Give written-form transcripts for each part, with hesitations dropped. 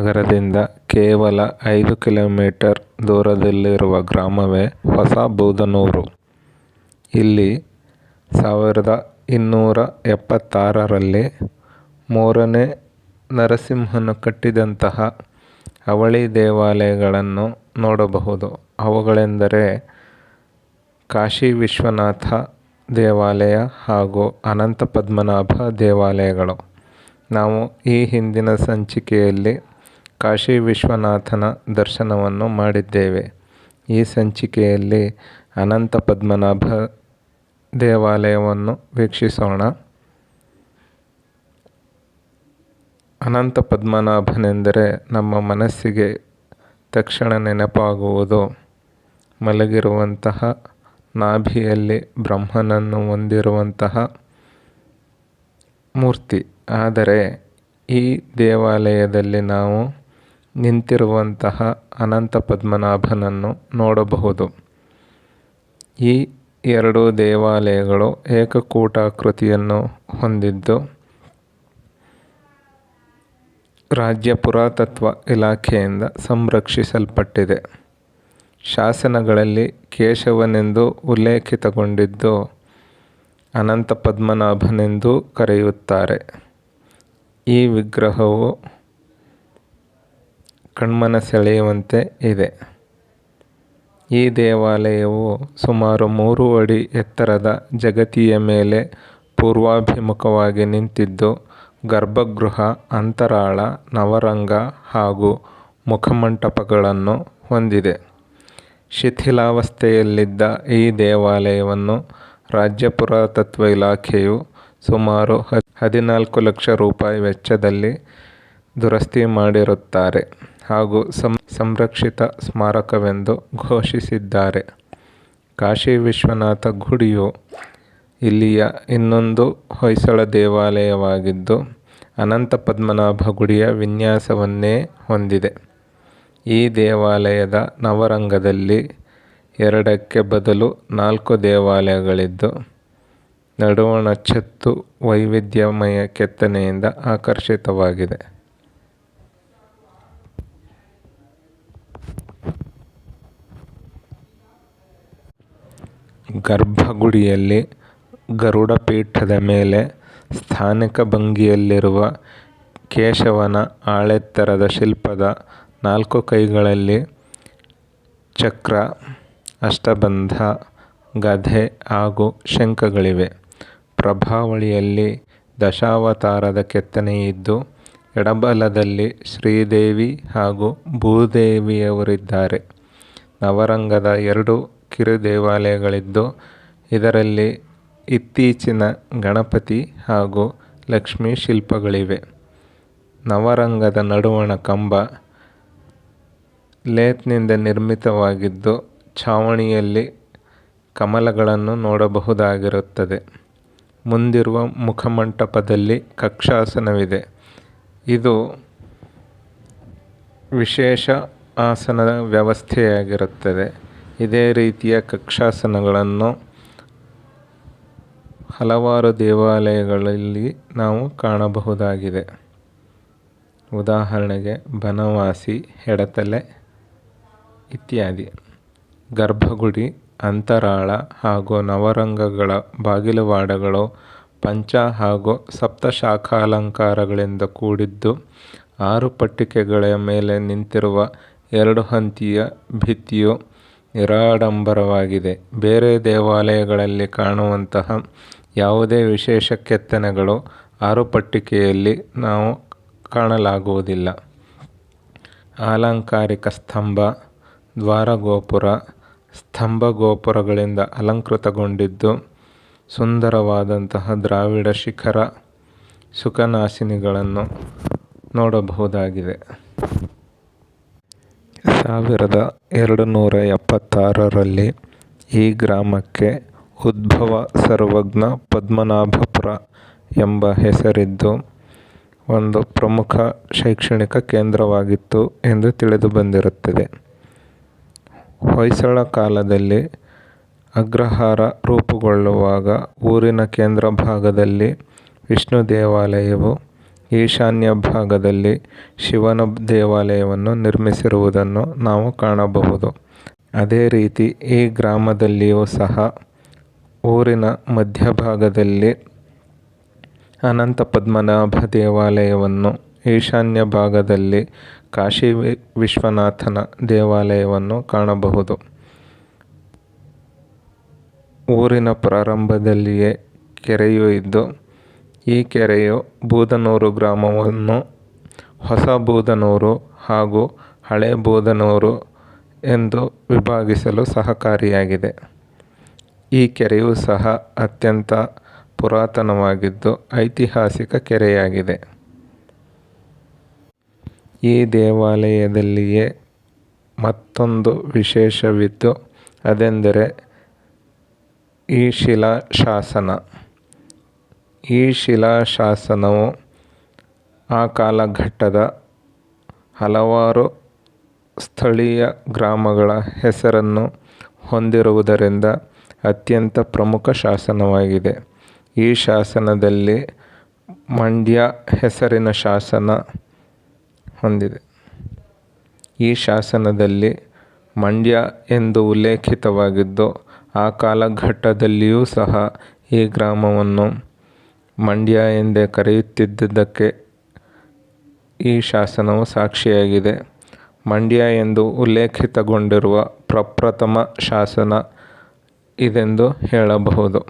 ನಗರದಿಂದ ಕೇವಲ 5 ಕಿಲೋಮೀಟರ್ ದೂರದಲ್ಲಿರುವ ಗ್ರಾಮವೇ ಹೊಸ ಬೂದನೂರು. ಇಲ್ಲಿ 1276ರಲ್ಲಿ 3ನೇ ನರಸಿಂಹನು ಕಟ್ಟಿದಂತಹ ಅವಳಿ ದೇವಾಲಯಗಳನ್ನು ನೋಡಬಹುದು. ಅವುಗಳೆಂದರೆ ಕಾಶಿ ವಿಶ್ವನಾಥ ದೇವಾಲಯ ಹಾಗೂ ಅನಂತ ಪದ್ಮನಾಭ ದೇವಾಲಯಗಳು. ನಾವು ಈ ಹಿಂದಿನ ಸಂಚಿಕೆಯಲ್ಲಿ ಕಾಶಿ ವಿಶ್ವನಾಥನ ದರ್ಶನವನ್ನು ಮಾಡಿದ್ದೇವೆ. ಈ ಸಂಚಿಕೆಯಲ್ಲಿ ಅನಂತ ಪದ್ಮನಾಭ ದೇವಾಲಯವನ್ನು ವೀಕ್ಷಿಸೋಣ. ಅನಂತ ಪದ್ಮನಾಭನೆಂದರೆ ನಮ್ಮ ಮನಸ್ಸಿಗೆ ತಕ್ಷಣ ನೆನಪಾಗುವುದು ಮಲಗಿರುವಂತಹ ನಾಭಿಯಲ್ಲಿ ಬ್ರಹ್ಮನನ್ನು ಹೊಂದಿರುವಂತಹ ಮೂರ್ತಿ. ಆದರೆ ಈ ದೇವಾಲಯದಲ್ಲಿ ನಾವು ನಿಂತಿರುವಂತಹ ಅನಂತ ಪದ್ಮನಾಭನನ್ನು ನೋಡಬಹುದು. ಈ ಎರಡು ದೇವಾಲಯಗಳು ಏಕಕೂಟಾಕೃತಿಯನ್ನು ಹೊಂದಿದ್ದು ರಾಜ್ಯ ಪುರಾತತ್ವ ಇಲಾಖೆಯಿಂದ ಸಂರಕ್ಷಿಸಲ್ಪಟ್ಟಿದೆ. ಶಾಸನಗಳಲ್ಲಿ ಕೇಶವನೆಂದು ಉಲ್ಲೇಖಿತಗೊಂಡಿದ್ದು ಅನಂತ ಪದ್ಮನಾಭನೆಂದೂ ಕರೆಯುತ್ತಾರೆ. ಈ ವಿಗ್ರಹವು ಕಣ್ಮನ ಸೆಳೆಯುವಂತೆ ಇದೆ. ಈ ದೇವಾಲಯವು ಸುಮಾರು 3 ಅಡಿ ಎತ್ತರದ ಜಗತಿಯ ಮೇಲೆ ಪೂರ್ವಾಭಿಮುಖವಾಗಿ ನಿಂತಿದ್ದು ಗರ್ಭಗೃಹ, ಅಂತರಾಳ, ನವರಂಗ ಹಾಗೂ ಮುಖಮಂಟಪಗಳನ್ನು ಹೊಂದಿದೆ. ಶಿಥಿಲಾವಸ್ಥೆಯಲ್ಲಿದ್ದ ಈ ದೇವಾಲಯವನ್ನು ರಾಜ್ಯ ಪುರಾತತ್ವ ಇಲಾಖೆಯು ಸುಮಾರು 14 ಲಕ್ಷ ರೂಪಾಯಿ ವೆಚ್ಚದಲ್ಲಿ ದುರಸ್ತಿ ಮಾಡಿರುತ್ತಾರೆ ಹಾಗೂ ಸಂರಕ್ಷಿತ ಸ್ಮಾರಕವೆಂದು ಘೋಷಿಸಿದ್ದಾರೆ. ಕಾಶಿ ವಿಶ್ವನಾಥ ಗುಡಿಯು ಇಲ್ಲಿಯ ಇನ್ನೊಂದು ಹೊಯ್ಸಳ ದೇವಾಲಯವಾಗಿದ್ದು ಅನಂತ ಪದ್ಮನಾಭ ಗುಡಿಯ ವಿನ್ಯಾಸವನ್ನೇ ಹೊಂದಿದೆ. ಈ ದೇವಾಲಯದ ನವರಂಗದಲ್ಲಿ 2ಕ್ಕೆ ಬದಲು 4 ದೇವಾಲಯಗಳಿದ್ದು ನಡುವಣ ಛತ್ತು ವೈವಿಧ್ಯಮಯ ಕೆತ್ತನೆಯಿಂದ ಆಕರ್ಷಿತವಾಗಿದೆ. ಗರ್ಭಗುಡಿಯಲ್ಲಿ ಗರುಡ ಪೀಠದ ಮೇಲೆ ಸ್ಥಾನಿಕ ಭಂಗಿಯಲ್ಲಿರುವ ಕೇಶವನ ಆಳೆತ್ತರದ ಶಿಲ್ಪದ 4 ಕೈಗಳಲ್ಲಿ ಚಕ್ರ, ಅಷ್ಟಬಂಧ, ಗದೆ ಹಾಗೂ ಶಂಖಗಳಿವೆ. ಪ್ರಭಾವಳಿಯಲ್ಲಿ ದಶಾವತಾರದ ಕೆತ್ತನೆಯಿದ್ದು ಎಡಬಲದಲ್ಲಿ ಶ್ರೀದೇವಿ ಹಾಗೂ ಭೂದೇವಿಯವರಿದ್ದಾರೆ. ನವರಂಗದ 2 ಕಿರು ದೇವಾಲಯಗಳಿದ್ದು ಇದರಲ್ಲಿ ಇತ್ತೀಚಿನ ಗಣಪತಿ ಹಾಗೂ ಲಕ್ಷ್ಮೀ ಶಿಲ್ಪಗಳಿವೆ. ನವರಂಗದ ನಡುವಣ ಕಂಬ ಲೇತ್ನಿಂದ ನಿರ್ಮಿತವಾಗಿದ್ದು ಛಾವಣಿಯಲ್ಲಿ ಕಮಲಗಳನ್ನು ನೋಡಬಹುದಾಗಿರುತ್ತದೆ. ಮುಂದಿರುವ ಮುಖಮಂಟಪದಲ್ಲಿ ಕಕ್ಷಾಸನವಿದೆ. ಇದು ವಿಶೇಷ ಆಸನದ ವ್ಯವಸ್ಥೆಯಾಗಿರುತ್ತದೆ. ಇದೇ ರೀತಿಯ ಕಕ್ಷಾಸನಗಳನ್ನು ಹಲವಾರು ದೇವಾಲಯಗಳಲ್ಲಿ ನಾವು ಕಾಣಬಹುದಾಗಿದೆ. ಉದಾಹರಣೆಗೆ ಬನವಾಸಿ, ಎಡತಲೆ ಇತ್ಯಾದಿ. ಗರ್ಭಗುಡಿ, ಅಂತರಾಳ ಹಾಗೂ ನವರಂಗಗಳ ಬಾಗಿಲುವಾಡಗಳು ಪಂಚ ಹಾಗೂ ಸಪ್ತಶಾಖಾಲಂಕಾರಗಳಿಂದ ಕೂಡಿದ್ದು 6 ಪಟ್ಟಿಕೆಗಳ ಮೇಲೆ ನಿಂತಿರುವ 2 ಹಂತಿಯ ಭಿತ್ತಿಯು ನಿರಾಡಂಬರವಾಗಿದೆ. ಬೇರೆ ದೇವಾಲಯಗಳಲ್ಲಿ ಕಾಣುವಂತಹ ಯಾವುದೇ ವಿಶೇಷ ಕೆತ್ತನೆಗಳು 6 ಪಟ್ಟಿಕೆಯಲ್ಲಿ ನಾವು ಕಾಣಲಾಗುವುದಿಲ್ಲ. ಅಲಂಕಾರಿಕ ಸ್ತಂಭ, ದ್ವಾರಗೋಪುರ, ಸ್ತಂಭಗೋಪುರಗಳಿಂದ ಅಲಂಕೃತಗೊಂಡಿದ್ದು ಸುಂದರವಾದಂತಹ ದ್ರಾವಿಡ ಶಿಖರ, ಸುಖನಾಸಿನಿಗಳನ್ನು ನೋಡಬಹುದಾಗಿದೆ. 1276ರಲ್ಲಿ ಈ ಗ್ರಾಮಕ್ಕೆ ಉದ್ಭವ ಸರ್ವಜ್ಞ ಪದ್ಮನಾಭಪುರ ಎಂಬ ಹೆಸರಿದ್ದು ಒಂದು ಪ್ರಮುಖ ಶೈಕ್ಷಣಿಕ ಕೇಂದ್ರವಾಗಿತ್ತು ಎಂದು ತಿಳಿದುಬಂದಿರುತ್ತದೆ. ಹೊಯ್ಸಳ ಕಾಲದಲ್ಲಿ ಅಗ್ರಹಾರ ರೂಪುಗೊಳ್ಳುವಾಗ ಊರಿನ ಕೇಂದ್ರ ಭಾಗದಲ್ಲಿ ವಿಷ್ಣು ದೇವಾಲಯವು ಈಶಾನ್ಯ ಭಾಗದಲ್ಲಿ ಶಿವನ ದೇವಾಲಯವನ್ನು ನಿರ್ಮಿಸಿರುವುದನ್ನು ನಾವು ಕಾಣಬಹುದು. ಅದೇ ರೀತಿ ಈ ಗ್ರಾಮದಲ್ಲಿಯೂ ಸಹ ಊರಿನ ಮಧ್ಯಭಾಗದಲ್ಲಿ ಅನಂತ ಪದ್ಮನಾಭ ದೇವಾಲಯವನ್ನು, ಈಶಾನ್ಯ ಭಾಗದಲ್ಲಿ ಕಾಶಿ ವಿಶ್ವನಾಥನ ದೇವಾಲಯವನ್ನು ಕಾಣಬಹುದು. ಊರಿನ ಪ್ರಾರಂಭದಲ್ಲಿಯೇ ಕೆರೆಯು ಇದ್ದು, ಈ ಕೆರೆಯು ಬೂದನೂರು ಗ್ರಾಮವನ್ನು ಹೊಸ ಬೂದನೂರು ಹಾಗೂ ಹಳೆ ಬೂದನೂರು ಎಂದು ವಿಭಾಗಿಸಲು ಸಹಕಾರಿಯಾಗಿದೆ. ಈ ಕೆರೆಯೂ ಸಹ ಅತ್ಯಂತ ಪುರಾತನವಾಗಿದ್ದು ಐತಿಹಾಸಿಕ ಕೆರೆಯಾಗಿದೆ. ಈ ದೇವಾಲಯದಲ್ಲಿಯೇ ಮತ್ತೊಂದು ವಿಶೇಷವಿದ್ದು, ಅದೆಂದರೆ ಈ ಶಿಲಾಶಾಸನ. ಈ ಶಿಲಾಶಾಸನವು ಆ ಕಾಲಘಟ್ಟದ ಹಲವಾರು ಸ್ಥಳೀಯ ಗ್ರಾಮಗಳ ಹೆಸರನ್ನು ಹೊಂದಿರುವುದರಿಂದ ಅತ್ಯಂತ ಪ್ರಮುಖ ಶಾಸನವಾಗಿದೆ. ಈ ಶಾಸನದಲ್ಲಿ ಮಂಡ್ಯ ಹೆಸರಿನ ಶಾಸನ ಹೊಂದಿದೆ. ಈ ಶಾಸನದಲ್ಲಿ ಮಂಡ್ಯ ಎಂದು ಉಲ್ಲೇಖಿತವಾಗಿದ್ದು, ಆ ಕಾಲಘಟ್ಟದಲ್ಲಿಯೂ ಸಹ ಈ ಗ್ರಾಮವನ್ನು ಮಂಡ್ಯ ಎಂದೇ ಕರೆಯುತ್ತಿದ್ದುದಕ್ಕೆ ಈ ಶಾಸನವು ಸಾಕ್ಷಿಯಾಗಿದೆ. ಮಂಡ್ಯ ಎಂದು ಉಲ್ಲೇಖಿತಗೊಂಡಿರುವ ಪ್ರಪ್ರಥಮ ಶಾಸನ ಇದೆಂದು ಹೇಳಬಹುದು.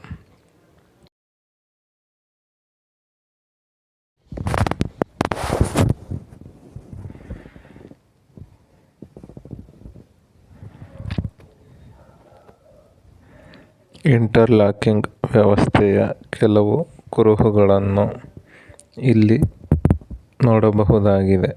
ಇಂಟರ್ಲಾಕಿಂಗ್ ವ್ಯವಸ್ಥೆಯ ಕೆಲವು ಕುರುಹುಗಳನ್ನು ಇಲ್ಲಿ ನೋಡಬಹುದಾಗಿದೆ.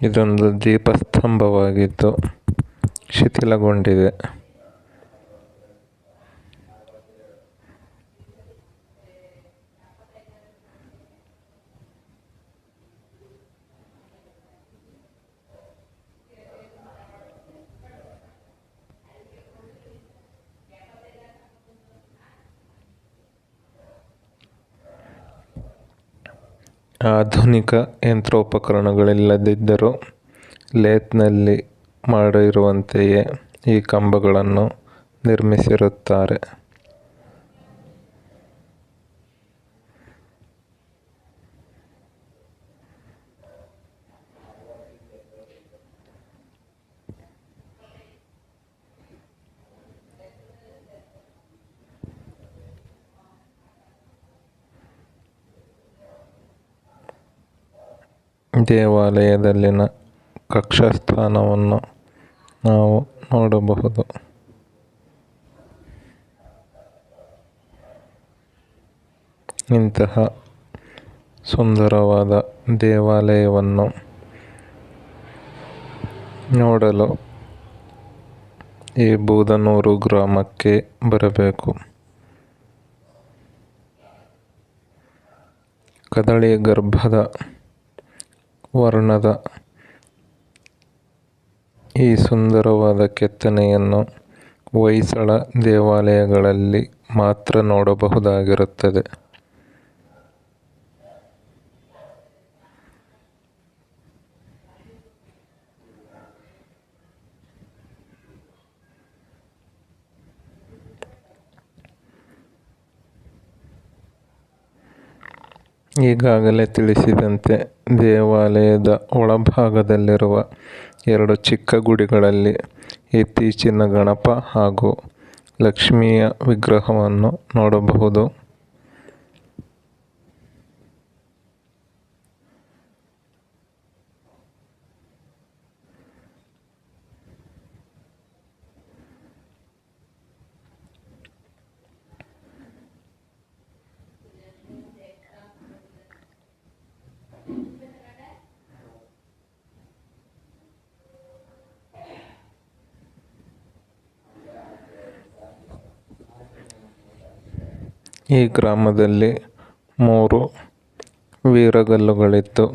ಇದೊಂದು ದೀಪಸ್ತಂಭವಾಗಿದ್ದು ಶಿಥಿಲಗೊಂಡಿದೆ. ಆಧುನಿಕ ಯಂತ್ರೋಪಕರಣಗಳಿಲ್ಲದಿದ್ದರೂ ಲೇತ್ನಲ್ಲಿ ಮಾಡಿರುವಂತೆಯೇ ಈ ಕಂಬಗಳನ್ನು ನಿರ್ಮಿಸಿರುತ್ತಾರೆ. ದೇವಾಲಯದಲ್ಲಿನ ಕಕ್ಷಾಸ್ಥಾನವನ್ನು ನಾವು ನೋಡಬಹುದು. ಇಂತಹ ಸುಂದರವಾದ ದೇವಾಲಯವನ್ನು ನೋಡಲು ಈ ಬೂದನೂರು ಗ್ರಾಮಕ್ಕೆ ಬರಬೇಕು. ಕದಳಿ ಗರ್ಭದ ವರ್ಣದ ಈ ಸುಂದರವಾದ ಕೆತ್ತನೆಯನ್ನು ಹೊಯ್ಸಳ ದೇವಾಲಯಗಳಲ್ಲಿ ಮಾತ್ರ ನೋಡಬಹುದಾಗಿರುತ್ತದೆ. ಈಗಾಗಲೇ ತಿಳಿಸಿದಂತೆ ದೇವಾಲಯದ ಒಳಭಾಗದಲ್ಲಿರುವ 2 ಚಿಕ್ಕ ಗುಡಿಗಳಲ್ಲಿ ಇತ್ತೀಚಿನ ಗಣಪ ಹಾಗೂ ಲಕ್ಷ್ಮಿಯ ವಿಗ್ರಹವನ್ನು ನೋಡಬಹುದು. ಈ ಗ್ರಾಮದಲ್ಲಿ 3 ವೀರಗಲ್ಲುಗಳಿದ್ದು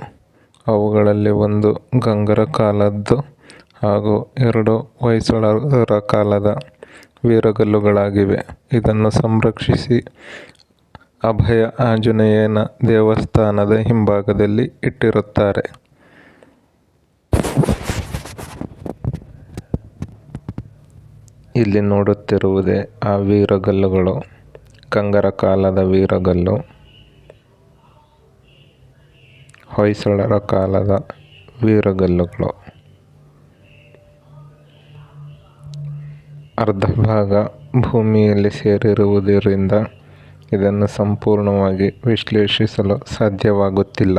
ಅವುಗಳಲ್ಲಿ ಒಂದು ಗಂಗರ ಕಾಲದ್ದು ಹಾಗೂ 2 ಹೊಯ್ಸಳರ ಕಾಲದ ವೀರಗಲ್ಲುಗಳಾಗಿವೆ. ಇದನ್ನು ಸಂರಕ್ಷಿಸಿ ಅಭಯ ಆಂಜನೇಯನ ದೇವಸ್ಥಾನದ ಹಿಂಭಾಗದಲ್ಲಿ ಇಟ್ಟಿರುತ್ತಾರೆ. ಇಲ್ಲಿ ನೋಡುತ್ತಿರುವುದೇ ಆ ವೀರಗಲ್ಲುಗಳು. ಗಂಗರ ಕಾಲದ ವೀರಗಲ್ಲು, ಹೊಯ್ಸಳರ ಕಾಲದ ವೀರಗಲ್ಲುಗಳು. ಅರ್ಧ ಭಾಗ ಭೂಮಿಯಲ್ಲಿ ಸೇರಿರುವುದರಿಂದ ಇದನ್ನು ಸಂಪೂರ್ಣವಾಗಿ ವಿಶ್ಲೇಷಿಸಲು ಸಾಧ್ಯವಾಗುತ್ತಿಲ್ಲ.